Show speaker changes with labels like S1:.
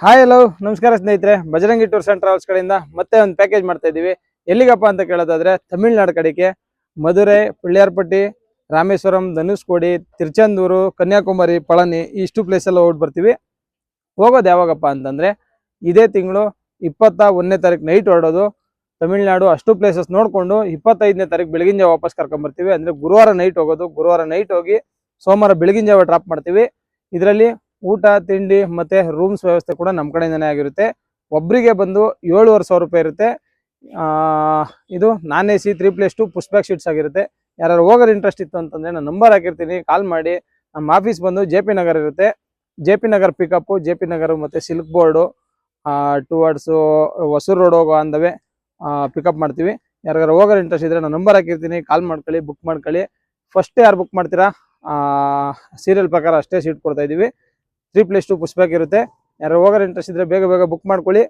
S1: Hi hello ನಮಸ್ಕಾರ ಸ್ನೇಹಿತರೆ, Bajrangi tours and travels ಕಡೆಯಿಂದ ಮತ್ತೆ ಒಂದು ಪ್ಯಾಕೇಜ್ ಮಾಡ್ತಾ ಇದ್ದೀವಿ. ಎಲ್ಲಿಗಪ್ಪ ಅಂತ ಕೇಳೋದಾದ್ರೆ ತಮಿಳ್ನಾಡು ಕಡೆಗೆ ಮಧುರೈ, ಪಿಳ್ಳಿಯಾರ್ಪಟ್ಟಿ, ರಾಮೇಶ್ವರಂ, ಧನುಷ್ಕೋಡಿ, ತಿರುಚೆಂದೂರು, ಕನ್ಯಾಕುಮಾರಿ, ಪಳನಿ ಇಷ್ಟು ಪ್ಲೇಸ್ ಎಲ್ಲ ಹೋಗಿ ಬರ್ತೀವಿ. ಹೋಗೋದು ಯಾವಾಗಪ್ಪ ಅಂತಂದ್ರೆ ಇದೇ ತಿಂಗಳು 21ನೇ ತಾರೀಕು ನೈಟ್ ಹೊರಡೋದು. ತಮಿಳ್ನಾಡು ಅಷ್ಟು ಪ್ಲೇಸಸ್ ನೋಡ್ಕೊಂಡು 25ನೇ ತಾರೀಕು ಬೆಳಗಿನ ಜಾವ ವಾಪಸ್ ಕರ್ಕೊಂಡ್ ಬರ್ತೀವಿ. ಅಂದ್ರೆ ಗುರುವಾರ ನೈಟ್ ಹೋಗೋದು. ಗುರುವಾರ ನೈಟ್ ಹೋಗಿ ಸೋಮವಾರ ಬೆಳಗಿನ ಜಾವ ಡ್ರಾಪ್ ಮಾಡ್ತೀವಿ. ಇದರಲ್ಲಿ ಊಟ ತಿಂಡಿ ಮತ್ತೆ ರೂಮ್ಸ್ ವ್ಯವಸ್ಥೆ ಕೂಡ ನಮ್ಮ ಕಡೆಯಿಂದನೇ ಆಗಿರುತ್ತೆ. ಒಬ್ಬರಿಗೆ ಬಂದು 7,500 ರೂಪಾಯಿ ಇರುತ್ತೆ. ಇದು ನಾನ್ AC 3+2 ಪುಷ್ ಬ್ಯಾಕ್ ಶೀಟ್ಸ್ ಆಗಿರುತ್ತೆ. ಯಾರು ಹೋಗೋರು ಇಂಟ್ರೆಸ್ಟ್ ಇತ್ತು ಅಂತಂದ್ರೆ ನಾನು ನಂಬರ್ ಹಾಕಿರ್ತೀನಿ, ಕಾಲ್ ಮಾಡಿ. ನಮ್ಮ ಆಫೀಸ್ ಬಂದು JP ನಗರ್ ಇರುತ್ತೆ. JP Nagar pickup, JP Nagar ಮತ್ತೆ silk board towards Hosur road ಹೋಗೋ ಅಂದವೇ ಪಿಕಪ್ ಮಾಡ್ತೀವಿ. ಯಾರಿಗಾರು ಹೋಗೋರು ಇಂಟ್ರೆಸ್ಟ್ ಇದ್ರೆ ನಾನು ನಂಬರ್ ಹಾಕಿರ್ತೀನಿ, ಕಾಲ್ ಮಾಡ್ಕೊಳ್ಳಿ, ಬುಕ್ ಮಾಡ್ಕೊಳ್ಳಿ. ಫಸ್ಟ್ ಯಾರು ಬುಕ್ ಮಾಡ್ತೀರಾ ಸೀರಿಯಲ್ ಪ್ರಕಾರ ಅಷ್ಟೇ ಸೀಟ್ ಕೊಡ್ತಾ ಇದೀವಿ. 3+2 ಪುಷ್ ಬ್ಯಾಕ್ ಇರುತ್ತೆ. ಯಾರು ಹೋಗೋರು ಇಂಟ್ರೆಸ್ಟ್ ಇದ್ರೆ ಬೇಗ ಬೇಗ ಬುಕ್ ಮಾಡ್ಕೊಳ್ಳಿ.